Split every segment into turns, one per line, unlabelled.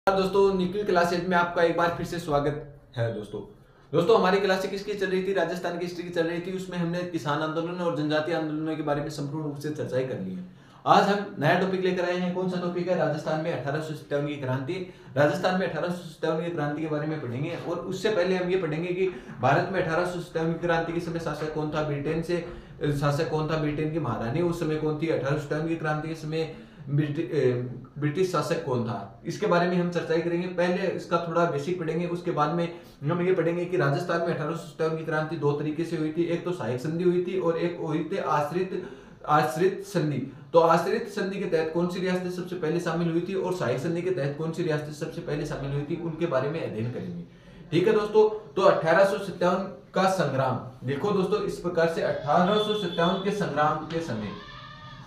दोस्तों निखिल क्लासेज में आपका एक बार फिर से स्वागत है। दोस्तों हमारी क्लास किसकी चल रही थी? राजस्थान की हिस्ट्री की चल रही थी। उसमें हमने किसान आंदोलन और जनजातीय आंदोलनों के बारे में संपूर्ण रूप से चर्चाएं कर ली है। आज हम नया टॉपिक लेकर आए हैं। कौन सा टॉपिक है? राजस्थान में 1857 की क्रांति। राजस्थान में 1857 की क्रांति के बारे में पढ़ेंगे और उससे पहले हम ये पढ़ेंगे कि भारत में 1857 की क्रांति के समय शासक कौन था, ब्रिटेन से शासक कौन था, ब्रिटेन की महारानी उस समय कौन थी, 1857 की क्रांति के समय ब्रिटिश शासक कौन था, इसके बारे में हम चर्चा करेंगे। पहले इसका थोड़ा बेसिक पढ़ेंगे, उसके बाद में हम ये पढ़ेंगे कि राजस्थान में 1857 की क्रांति दो तरीके से हुई थी। एक तो सहायक संधि हुई थी और एक हुई थी आश्रित संधि। तो आश्रित संधि के तहत कौन सी रियासतें सबसे पहले शामिल हुई थी और सहायक संधि के तहत कौन सी रियासतें सबसे पहले शामिल हुई थी, उनके बारे में अध्ययन करेंगे। ठीक है दोस्तों, तो 1857 का संग्राम देखो दोस्तों इस प्रकार से। 1857 के संग्राम के समय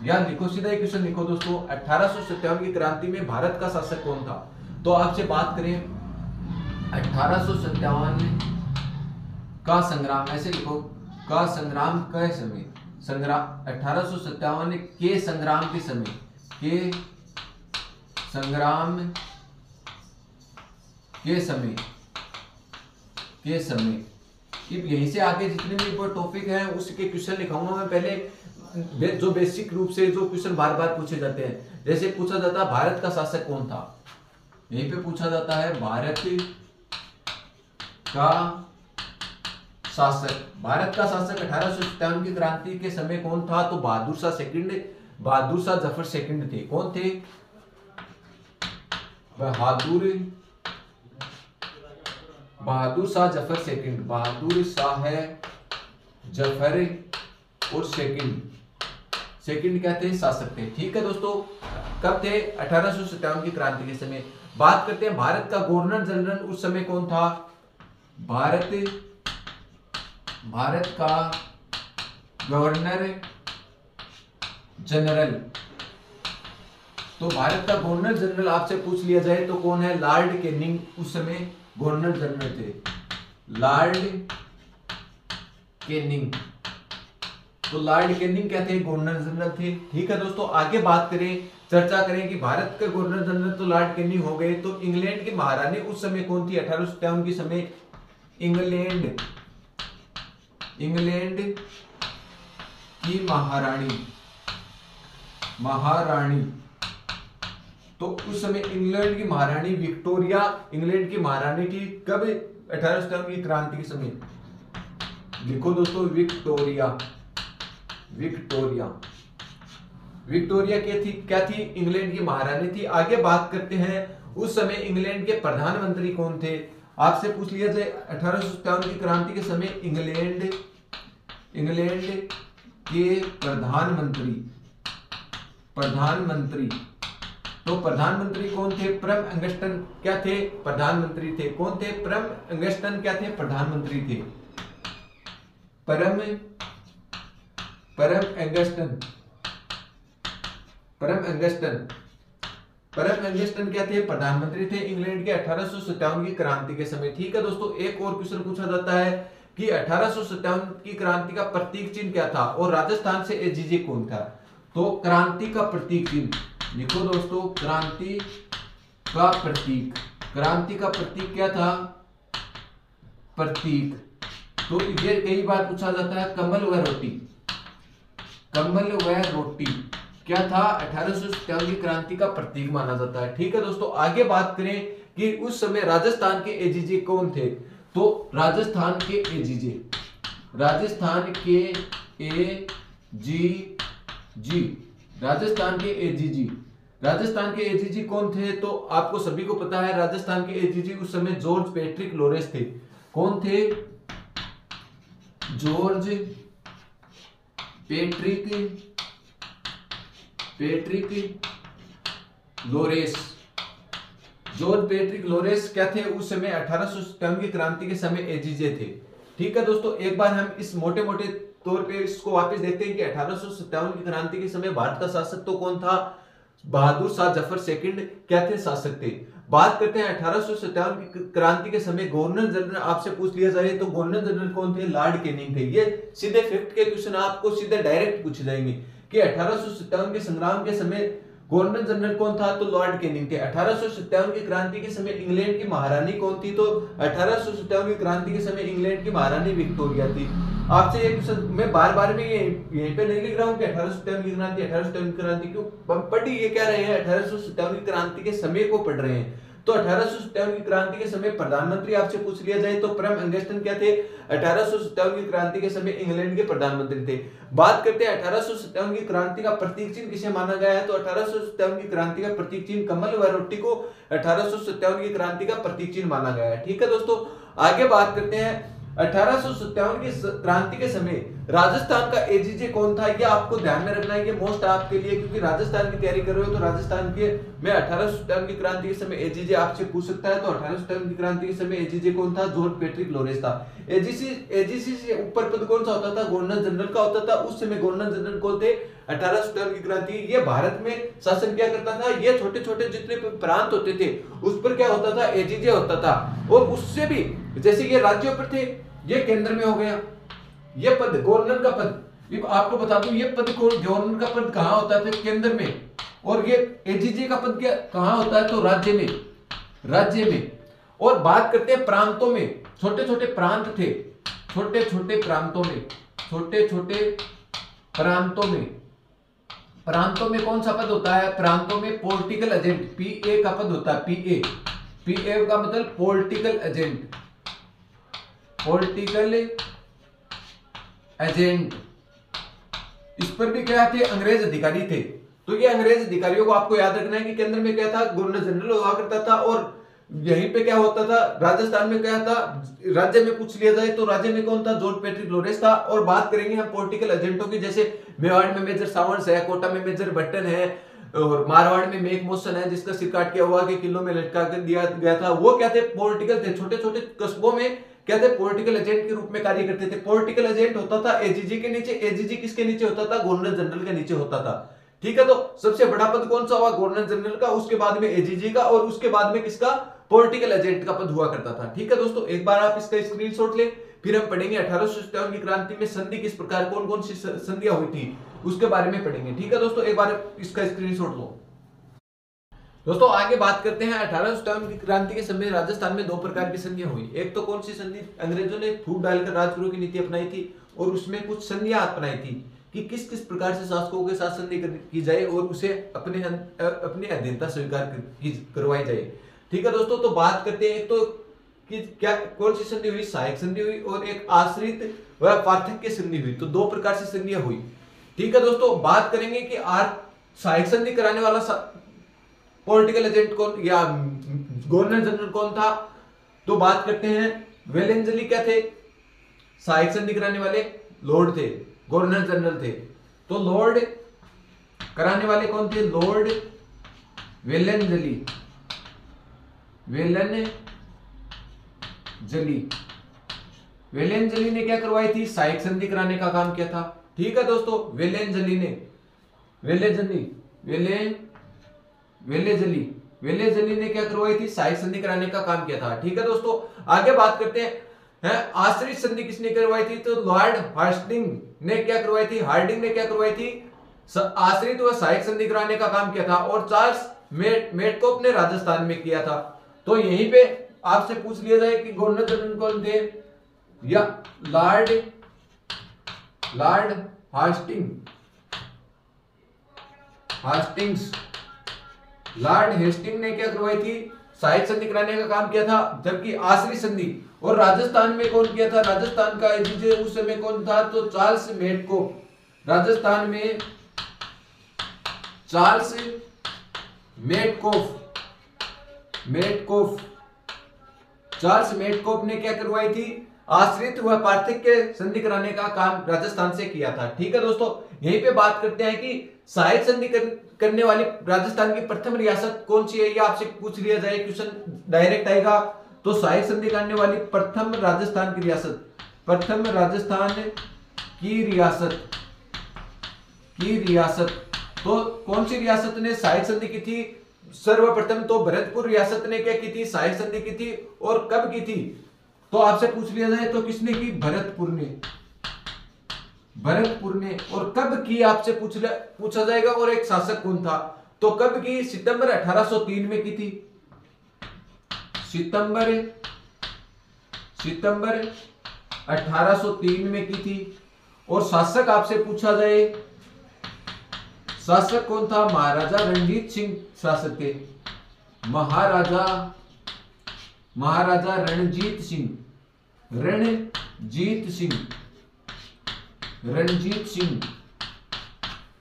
या लिखो, सीधा एक क्वेश्चन लिखो दोस्तों, 1857 की क्रांति में भारत का शासक कौन था? तो आपसे बात करें 1857 का संग्राम, ऐसे लिखो, का संग्राम के समय, संग्राम 1857 के संग्राम के समय, के संग्राम के समय, के समय। यहीं से आगे जितने भी टॉपिक हैं उसके क्वेश्चन लिखाऊंगा मैं। पहले जो बेसिक रूप से जो क्वेश्चन बार बार पूछे जाते हैं, जैसे पूछा जाता है भारत का शासक कौन था, यहीं पे पूछा जाता है भारत का शासक। भारत का शासक 1857 की क्रांति के समय कौन था? तो बहादुर शाह जफर सेकंड थे। कौन थे? बहादुर शाह जफर सेकंड, बहादुर शाह जफर और सेकंड कहते हैं शासक थे। ठीक है दोस्तों, कब थे? 1857 की क्रांति के समय। बात करते हैं भारत का गवर्नर जनरल उस समय कौन था? भारत का गवर्नर जनरल, तो भारत का गवर्नर जनरल आपसे पूछ लिया जाए तो कौन है? लॉर्ड कैनिंग उस समय गवर्नर जनरल थे। लॉर्ड कैनिंग, तो लॉर्ड कैनिंग क्या थे? गवर्नर जनरल थे। ठीक है दोस्तों, आगे बात करें, चर्चा करें कि भारत के गवर्नर जनरल तो लॉर्ड कैनिंग हो गए, तो इंग्लैंड की महारानी उस समय कौन थी? 1857 के समय इंग्लैंड की महारानी, तो उस समय इंग्लैंड की महारानी विक्टोरिया इंग्लैंड की महारानी थी। कब? 1857 की क्रांति के समय। लिखो दोस्तों, विक्टोरिया क्या थी? इंग्लैंड की महारानी थी। आगे बात करते हैं उस समय इंग्लैंड के प्रधानमंत्री कौन थे? आपसे पूछ लिया जाए 1857 की क्रांति के समय इंग्लैंड के प्रधानमंत्री, तो प्रधानमंत्री कौन थे? प्रम अंगस्टन क्या थे? प्रधानमंत्री थे। कौन थे? प्रम अंगस्टन क्या थे? प्रधानमंत्री थे। परम अंगस्टन क्या थे? प्रधानमंत्री थे इंग्लैंड के 1857 की क्रांति के समय। ठीक है दोस्तों, एक और क्वेश्चन पूछा जाता है कि 1857 की क्रांति का प्रतीक चिन्ह क्या था और राजस्थान से एजीजे कौन था? तो क्रांति का प्रतीक चिन्ह लिखो दोस्तों, क्रांति का प्रतीक क्या था? प्रतीक, तो ये कई बार पूछा जाता है कमल व रोटी क्या था? 1857 की क्रांति का प्रतीक माना जाता है। ठीक है दोस्तों, आगे बात करें कि उस समय राजस्थान के एजीजे कौन थे? तो राजस्थान के एजीजी कौन थे? तो आपको सभी को पता है राजस्थान के एजीजी उस समय जॉर्ज पैट्रिक लॉरेंस थे। कौन थे? जॉर्ज पैट्रिक लॉरेंस क्या थे? उस समय 1857 की क्रांति के समय एजीजे थे। ठीक है दोस्तों, एक बार हम इस मोटे तौर पे इसको वापस देखते हैं कि 1857 की क्रांति के समय भारत का शासक तो कौन था? बहादुर शाह जफर सेकंड क्या थे? शासक थे। बात करते हैं 1857 की क्रांति के समय गवर्नर जनरल आपसे पूछ लिया जाए तो गवर्नर जनरल कौन थे? लॉर्ड कैनिंग थे। ये सीधे फैक्ट के क्वेश्चन आपको सीधे डायरेक्ट पूछे जाएंगे कि 1857 के संग्राम के समय गवर्नर जनरल कौन था? तो लॉर्ड कैनिंग थे। 1857 की क्रांति के समय इंग्लैंड की महारानी कौन थी? तो 1857 की क्रांति के समय इंग्लैंड की महारानी विक्टोरिया थी। आपसे एक मैं बार-बार में यहीं पे नहीं लिख रहा हूं कि 1857 की क्रांति 1857 की क्रांति क्यों पढ़ी, ये क्या रहे हैं 1857 की क्रांति के समय को पढ़ रहे हैं। तो 1857 की क्रांति के समय प्रधानमंत्री आपसे पूछ लिया जाए तो परम अंगस्टन क्या थे? 1857 की क्रांति के समय इंग्लैंड के प्रधानमंत्री थे। बात करते हैं 1857 की क्रांति का प्रतीक चिन्ह किसे माना गया है? तो 1857 की क्रांति का प्रतीक चिन्ह कमल व रोटी को 1857 की क्रांति का प्रतीक चिन्ह माना गया है। ठीक है दोस्तों, आगे बात करते हैं 1857 की क्रांति के समय राजस्थान का एजीजे कौन था? ये आपको ध्यान में रखना है, ये मोस्ट आपके लिए, क्योंकि राजस्थान की तैयारी कर रहे हो तो राजस्थान के में 1857 की क्रांति के समय एजीजे आपसे पूछ सकता है। तो 1857 की क्रांति के समय एजीजे कौन था? जॉन पैट्रिक लॉरेंस था। एजीसी से ऊपर पद कौन सा होता था? गवर्नर जनरल का होता था। उस समय गवर्नर जनरल कौन थे? 1857 की क्रांति ये भारत में शासन क्या करता था? ये छोटे छोटे जितने प्रांत होते थे उस पर क्या होता था? एजीजे होता था। और उससे भी जैसे ये राज्यों पर थे, ये केंद्र में हो गया। ये पद गवर्नर का पद, आपको बता दूं ये पद गवर्नर का पद कहां होता है? केंद्र में। और ये एजीजे का पद क्या कहां होता है? तो राज्य में, राज्य में। और बात करते हैं प्रांतों में, छोटे छोटे प्रांत थे, छोटे छोटे प्रांतों में, छोटे छोटे प्रांतों में, प्रांतों में कौन सा पद होता है? प्रांतों में पॉलिटिकल एजेंट, पीए का पद होता है। पीए, पीए का मतलब पॉलिटिकल एजेंट, पॉलिटिकल एजेंट। इस पर भी क्या थे? अंग्रेज अधिकारी थे। तो ये अंग्रेज अधिकारियों को आपको याद रखना है कि केंद्र में क्या था? गवर्नर जनरल हुआ करता था। और यहीं पे क्या होता था? राजस्थान में क्या था? राज्य में पूछ लिया जाए तो राज्य में कौन था? जॉन पैट्रिक लॉरेंस था। और बात करेंगे हम पॉलिटिकल एजेंटों की, जैसे मेवाड़ में मेजर सावंत है, कोटा में मेजर बट्टन है, और मारवाड़ में मेघ मोशन है जिसका सिर काट किया हुआ के किलों में लटका कर दिया गया था। वो क्या थे? पॉलिटिकल थे। छोटे छोटे कस्बों में क्या थे? पॉलिटिकल एजेंट के रूप में कार्य करते थे। पॉलिटिकल एजेंट होता था एजीजी के नीचे। एजीजी किसके नीचे होता था? गवर्नर जनरल के नीचे होता था। ठीक है, तो सबसे बड़ा पद कौन सा हुआ? गवर्नर जनरल का, उसके बाद में एजीजी का, और उसके बाद में किसका? पॉलिटिकल एजेंट का पद हुआ करता था। ठीक है दोस्तों, एक बार आप इसका स्क्रीनशॉट ले, फिर हम पढ़ेंगे 1857 की क्रांति में संधि किस प्रकार, कौन कौन सी संधियां हुई थी उसके बारे में पढ़ेंगे। ठीक है दोस्तों, एक बार इसका स्क्रीनशॉट लो। दोस्तों आगे बात करते हैं 1857 की क्रांति के समय राजस्थान में दो प्रकार की संधियां हुई। एक तो कौन सी संधि? अंग्रेजों ने फूट डालकर राजगुरु की नीति अपनाई थी और उसमें कुछ संधियां अपनाई थी कि किस किस प्रकार से शासकों के साथ संधि की जाए और उसे अपने अधीनता स्वीकार करवाई जाए। ठीक है दोस्तों, तो बात करते हैं एक तो कि क्या कौन सी संधि हुई? सहायक संधि हुई और एक आश्रित व पार्थक्य संधि हुई। तो दो प्रकार से संधियां हुई। ठीक है दोस्तों, बात करेंगे कि सहायक संधि कराने वाला पॉलिटिकल एजेंट कौन या गवर्नर जनरल कौन था? तो बात करते हैं वेलेंजली क्या थे? सहायक संधि कराने वाले लॉर्ड थे, गवर्नर जनरल थे। तो लॉर्ड कराने वाले कौन थे? लॉर्ड वेलेंजली, वेलेंजली ने क्या करवाई थी? सहायक संधि कराने का काम किया था। ठीक है दोस्तों, वेलेंजली ने क्या करवाई थी? सहायक संधि कराने का काम किया था। ठीक है दोस्तों, आगे बात करते हैं आश्रित संधि किसने करवाई थी? तो लॉर्ड हार्डिंग ने क्या करवाई थी? आश्रित व सहायक संधि कराने का काम किया था और चार्ल्स मेडकोप ने राजस्थान में किया था। तो यहीं पे आपसे पूछ लिया जाए कि गवर्नर जनरल कौन थे? या लॉर्ड लॉर्ड हेस्टिंग ने क्या करवाई थी? सहायक संधि कराने का काम किया था। जबकि आश्रित संधि और राजस्थान में कौन किया था? राजस्थान का एजीजे उस समय कौन था? तो चार्ल्स मेडकोप। राजस्थान में चार्ल्स मेडकोप ने क्या करवाई थी? आश्रित व पार्थक्य संधि कराने का काम राजस्थान से किया था। ठीक है दोस्तों, यहीं पे बात करते हैं कि सहायक संधि करने वाली राजस्थान की प्रथम रियासत कौन सी है? ये आपसे पूछ लिया जाए, क्वेश्चन डायरेक्ट आएगा। तो सहायक संधि करने वाली प्रथम राजस्थान की रियासत तो कौन सी रियासत ने सहायक संधि की थी? सर्वप्रथम तो भरतपुर रियासत ने क्या की थी? सहायक संधि की थी। और कब की थी? तो आपसे पूछ लिया जाए तो किसने की? भरतपुर ने। और कब की आपसे पूछा जाएगा, और एक शासक कौन था? तो कब की? सितंबर 1803 में की थी। सितंबर 1803 में की थी। और शासक आपसे पूछा जाए, शासक कौन था? महाराजा रणजीत सिंह शासक थे। महाराजा रणजीत सिंह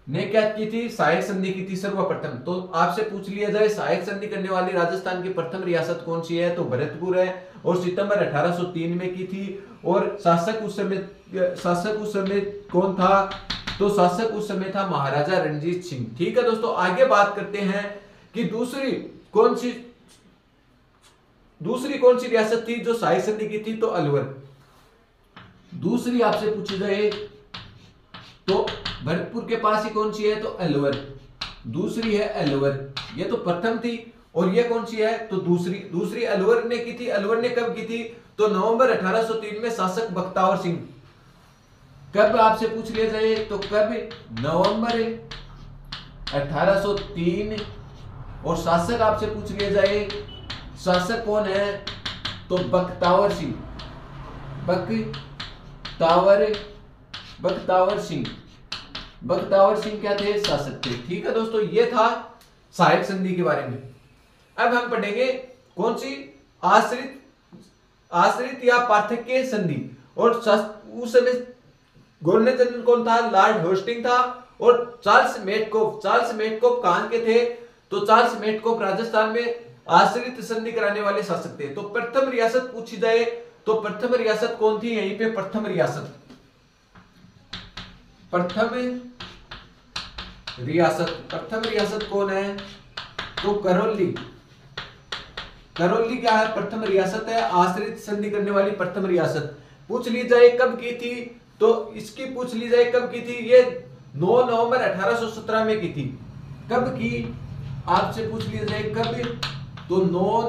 ने क्या की थी? सहायक संधि की थी सर्वप्रथम। तो आपसे पूछ लिया जाए सहायक संधि करने वाली राजस्थान की प्रथम रियासत कौन सी है? तो भरतपुर है, और सितंबर 1803 में की थी। और शासक उस समय कौन था? तो शासक उस समय था महाराजा रणजीत सिंह। ठीक है दोस्तों, आगे बात करते हैं कि दूसरी कौन सी रियासत थी जो सहायक संधि की थी? तो अलवर। दूसरी आपसे पूछी जाए तो भरतपुर के पास ही कौन सी है? तो अलवर। दूसरी है अलवर, ये तो प्रथम थी। और ये कौन सी है? तो दूसरी अलवर ने की थी। अलवर ने कब की थी? तो नवंबर 1803 में शासक बख्तावर सिंह। कब आपसे पूछ लिया जाए तो कब? नवंबर 1803। और शासक आपसे पूछ लिया जाए शासक कौन है? तो बख्तावर सिंह। बख्तावर सिंह क्या थे? शासक थे। ठीक है दोस्तों, ये था सहायक संधि के बारे में। अब हम पढ़ेंगे कौन सी? आश्रित या पार्थक्य संधि। और उस समय गवर्नर जनरल कौन था? लॉर्ड होस्टिंग था। और चार्ल्स मेटकोफ कहां के थे? तो चार्ल्स मेटकोफ राजस्थान में आश्रित संधि कराने वाले शासक थे। तो प्रथम रियासत पूछी जाए तो प्रथम रियासत कौन थी? यहीं पे प्रथम रियासत कौन है? तो करौली क्या है? प्रथम रियासत है, आश्रित संधि करने वाली प्रथम रियासत। पूछ ली जाए कब की थी? तो इसकी पूछ ली जाए कब की थी? ये 9 नवंबर 1817 में की थी। कब की? आपसे पूछ लिया जाए कब? तो 9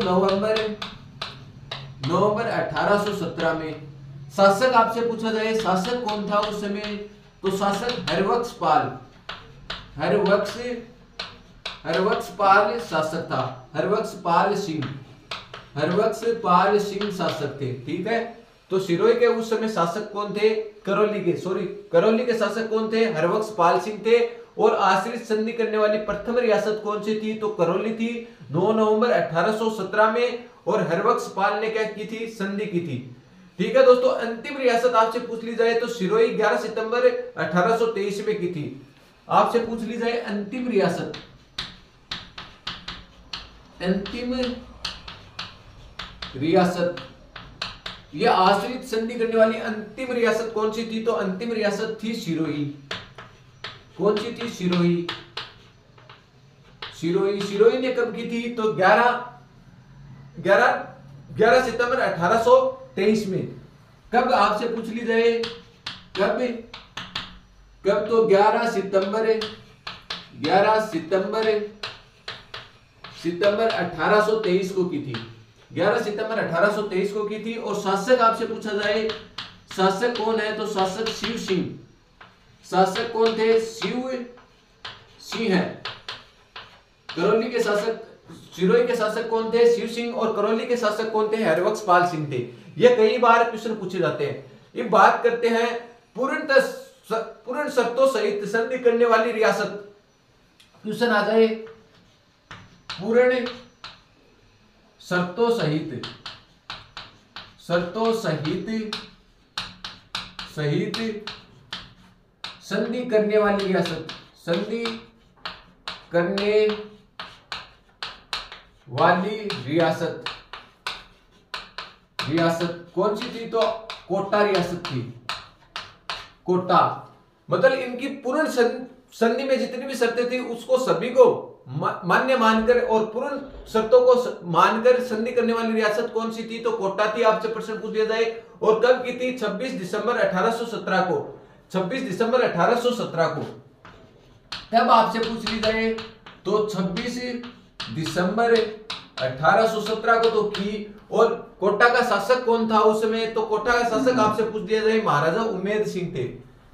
नवंबर 1817 में। शासक आपसे पूछा जाए शासक कौन था उस समय? तो शासक हरबख्शपाल शासक था। हरबख्शपाल सिंह शासक थे। ठीक है, तो सिरोही के उस समय शासक कौन थे? करौली के शासक कौन थे? हरबख्शपाल सिंह थे। और आश्रित संधि करने वाली प्रथम रियासत कौन सी थी? तो करौली थी, 9 नवंबर 1817 में। और हरबख्शपाल ने क्या की थी? संधि की थी। ठीक है दोस्तों, अंतिम रियासत आपसे पूछ ली जाए तो सिरोही 11 सितंबर 1823 में की थी। आपसे पूछ ली जाए अंतिम रियासत, यह आश्रित संधि करने वाली अंतिम रियासत कौन सी थी? तो अंतिम रियासत थी सिरोही। कौन सी थी? सिरोही ने कब की थी? तो 11 सितंबर 1823 में। कब आपसे पूछ ली जाए कब? तो 11 सितंबर 1823 को की थी। 11 सितंबर 1823 को की थी। और शासक आपसे पूछा जाए शासक कौन है? तो शासक शिव सिंह। शासक कौन थे? शिव सिंह है। करौली के शासक, सिरोही के शासक कौन थे? शिव सिंह। और करौली के शासक कौन थे? हरबख्शपाल सिंह थे। ये कई बार क्वेश्चन पूछे जाते हैं। ये बात करते हैं पूर्ण शर्तों सहित संधि करने वाली रियासत। क्वेश्चन आ जाए पूर्ण शर्तों सहित संधि करने वाली रियासत। संधि करने वाली रियासत कौन सी थी? तो कोटा रियासत थी। कोटा मतलब इनकी पूर्ण संधि में जितनी भी शर्तें थी उसको सभी को मान्य मानकर और पूर्ण शर्तों को मानकर संधि करने वाली रियासत कौन सी थी? तो कोटा थी। आपसे प्रश्न पूछ लिया जाए। और कब की थी? 26 दिसंबर 1817 को। 26 दिसंबर 1817 को। तब आपसे पूछ ली जाए तो 26 दिसंबर 1817 को तो की। और कोटा का शासक कौन था उस समय? तो कोटा का शासक आपसे पूछ लिया जाए महाराजा उम्मेद सिंह थे।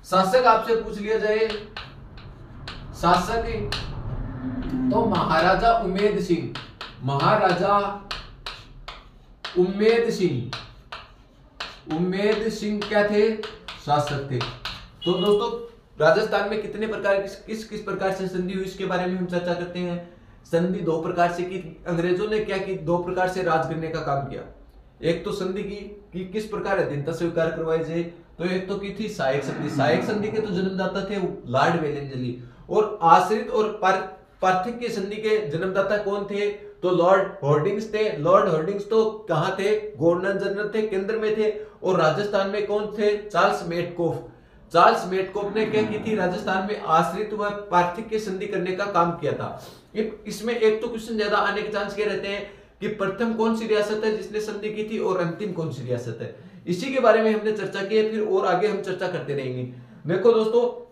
शासक आपसे पूछ लिया जाए शासक तो महाराजा उम्मेद सिंह, महाराजा उम्मेद सिंह क्या थे? शासक थे। तो दोस्तों राजस्थान में कितने प्रकार किस किस प्रकार से संधि हुई इसके बारे में हम चर्चा करते हैं। संधि दो प्रकार से की। अंग्रेजों ने क्या की? दो प्रकार से राज करने का काम किया। एक तो संधि की कि किस प्रकार अधीनता स्वीकार करवाई जाए, तो एक तो की थी सहायक संधि। सहायक संधि के तो जन्मदाता थे लॉर्ड वेलेंजली, और आश्रित और पार्थक्य संधि के जन्मदाता कौन थे? तो लॉर्ड हॉर्डिंग्स थे। लॉर्ड हॉर्डिंग्स तो कहां थे? गवर्नर जनरल थे, केंद्र में थे। और राजस्थान में कौन थे? Charles Metcalfe. चार्ल्स मेटकॉफ ने क्या की थी? राजस्थान में आश्रित व पार्थक्य संधि करने का काम किया था। इसमें एक तो क्वेश्चन ज्यादा आने के चांस क्या रहते हैं कि प्रथम कौन सी रियासत है जिसने संधि की थी, और अंतिम कौन सी रियासत है। इसी के बारे में हमने चर्चा की है, फिर और आगे हम चर्चा करते रहेंगे। देखो दोस्तों,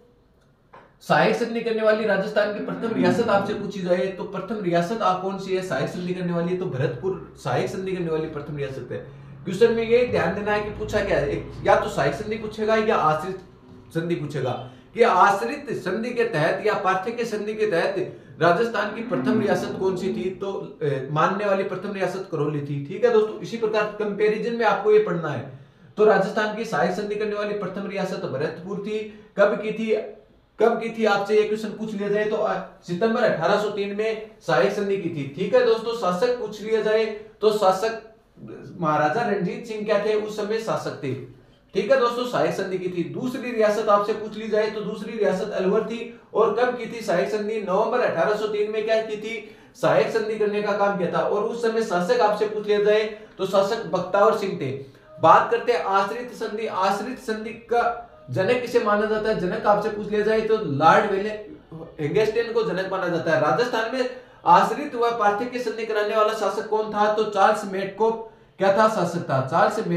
सहायक संधि करने वाली राजस्थान की प्रथम रियासत आपसे पूछी जाए तो प्रथम रियासत कौन सी है सहायक संधि करने वाली? तो भरतपुर सहायक संधि करने वाली प्रथम रियासत है। क्वेश्चन में ये ध्यान देना है कि पूछा क्या है, या तो सहायक संधि पूछेगा या आश्रित संधि पूछेगा। कि आश्रित संधि के तहत या पार्थक्य संधि के तहत राजस्थान की प्रथम रियासत कौन सी थी? तो मानने वाली प्रथम रियासत करौली थी। ठीक है दोस्तों, इसी प्रकार कंपैरिजन में आपको ये पढ़ना है। तो राजस्थान की सहायक संधि करने वाली प्रथम रियासत भरतपुर थी। कब की थी आपसे ये क्वेश्चन पूछ लिया जाए तो सितंबर 1803 में सहायक संधि की थी। ठीक है दोस्तों, शासक पूछ लिया जाए तो शासक महाराजा रणजीत सिंह क्या थे? उस समय शासक थे। ठीक है दोस्तों, सहायक संधि की थी। दूसरी रियासत आपसे पूछ ली जाए तो दूसरी रियासत अलवर थी। और कब की थी सहायक संधि? नवंबर 1803 में क्या की थी? सहायक संधि करने का काम किया था। और उस समय शासक आपसे पूछ लिया जाए तो शासक बख्तावर सिंह थे। बात करते हैं आश्रित संधि। आश्रित संधि का जनक किसे माना जाता है? जनक आपसे पूछ लिया जाए तो लॉर्ड हेंगस्टेन को जनक माना जाता है। राजस्थान में आश्रित व पार्थक्य संधि कराने वाला शासक कौन था? तो चार्ल्स मेटकॉफ क्या था? शासक था। चार्ल्स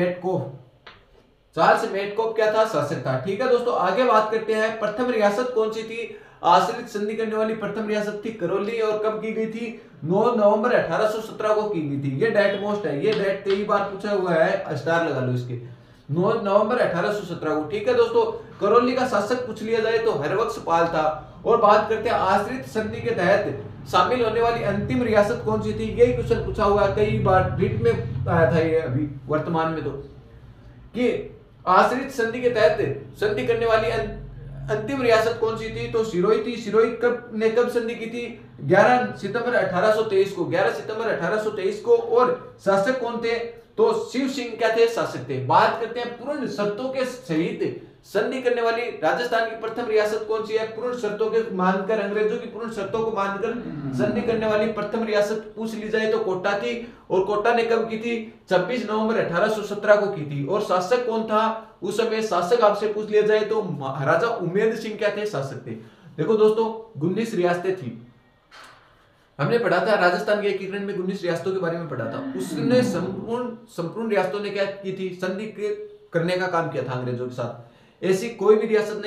मेटकॉफ क्या था? शासक था। ठीक है दोस्तों, आगे बात करते हैं प्रथम रियासत कौन सी थी? आश्रित संधि करने वाली प्रथम रियासत थी करौली। और कब की गई थी? 9 नवंबर 1817 को की गई थी। ये डेट मोस्ट है, ये डेट कई बार पूछा हुआ है, स्टार लगा लो इसके। 9 नवंबर 1817 को। ठीक है दोस्तों, करौली का शासक पूछ लिया जाए तो हरबख्श पाल था। और बात करते हैं आश्रित संधि के तहत शामिल होने वाली अंतिम रियासत कौन सी थी? यही क्वेश्चन पूछा हुआ है कई बार, रिट में आया था ये अभी वर्तमान में। तो कि आश्रित संधि के तहत संधि करने वाली अंतिम रियासत कौन सी थी? तो सिरोही थी। सिरोही कब संधि की थी? 11 सितंबर 1823 को। 11 सितंबर 1823 को। और शासक कौन थे? तो शिव सिंह क्या थे? शासक थे। बात करते हैं पूर्ण शर्तों के सहित संधि करने वाली राजस्थान की प्रथम रियासत कौन सी है? पूर्ण शर्तों के मानकर, अंग्रेजों की पूर्ण शर्तों को मानकर संधि करने वाली प्रथम रियासत पूछ ली जाए तो कोटा थी। और कोटा ने कब की थी? 26 नवंबर 1817 को की थी। और शासक कौन था उस समय? शासक आपसे पूछ लिया जाए तो महाराजा उम्मेद सिंह क्या थे? शासक थे। देखो दोस्तों, 19 रियासतें थी। हमने पढ़ा था राजस्थान के एकीकरण में 19 रियासतों के बारे में पढ़ा था। उसने संपूर्ण रियासतों ने क्या की थी? संधि करने का काम किया था अंग्रेजों के साथ। ऐसी कोई भी रियासत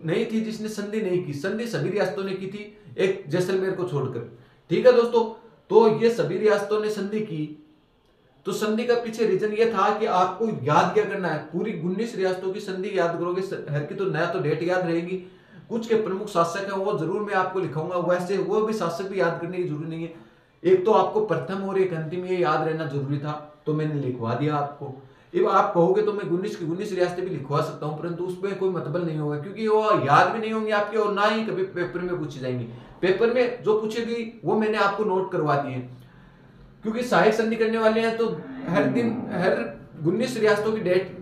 नहीं थी जिसने संधि नहीं की। संधि सभी रियासतों ने की थी, एक जैसलमेर को छोड़कर। ठीक है दोस्तों, तो ये सभी रियासतों ने संधि की। तो संधि का पीछे रीजन ये था कि आपको याद क्या करना है, पूरी 19 रियासतों की संधि याद करोगे। हर की तो नया तो डेट याद रहेगी, कुछ के प्रमुख शासक हैं वो जरूर मैं आपको लिखाऊंगा। वैसे वो भी शासक भी याद करने की जरूरी नहीं है। एक तो आपको प्रथम और एक अंतिम ये याद रहना जरूरी था, तो मैंने लिखवा दिया आपको। अब आप कहोगे तो मैं 19 की 19 रियासतें भी लिखवा सकता हूं, परंतु उसमें कोई मतलब नहीं होगा, क्योंकि वो याद भी नहीं होंगे आपके और ना ही कभी पेपर में पूछी जाएंगी। पेपर में जो पूछेगी वो मैंने आपको नोट करवा दिए, क्योंकि सहायक संधि करने वाले हैं तो हर 19 रियासतों की डेट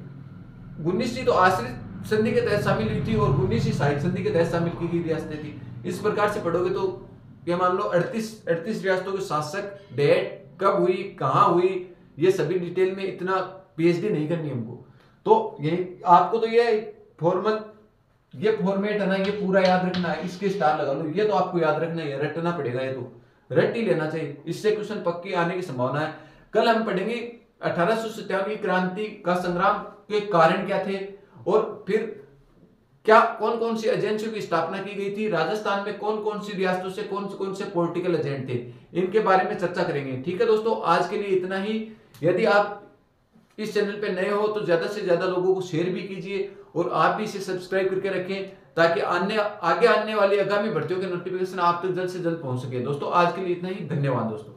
19 ही तो आश्रित संधि के तहत शामिल हुई थी और 19 ही सहायक संधि के तहत शामिल की गई रियासतें थी। इस प्रकार से पढ़ोगे तो ये मान लो 38 रियासतों के शासक, डेट कब हुई, कहां हुई, ये सभी डिटेल में इतना पीएचडी नहीं करनी हमको। तो ये आपको तो ये फॉर्मेट है ना, ये पूरा याद रखना है, इसके स्टार लगा लो। ये तो आपको याद रखना है, रटना पड़ेगा, ये तो रट ही लेना चाहिए, इससे क्वेश्चन पक्के आने की संभावना है। कल हम पढ़ेंगे 1857 की क्रांति का संग्राम के कारण क्या थे, और फिर क्या कौन कौन सी एजेंसियों की स्थापना की गई थी, राजस्थान में कौन कौन सी रियासतों से कौन से पॉलिटिकल एजेंट थे, इनके बारे में चर्चा करेंगे। ठीक है दोस्तों, आज के लिए इतना ही। यदि आप इस चैनल पे नए हो तो ज्यादा से ज्यादा लोगों को शेयर भी कीजिए और आप भी इसे सब्सक्राइब करके रखें ताकि आगे आने वाली आगामी भर्तियों के नोटिफिकेशन आप तक जल्द से जल्द पहुंच सके। दोस्तों आज के लिए इतना ही, धन्यवाद दोस्तों।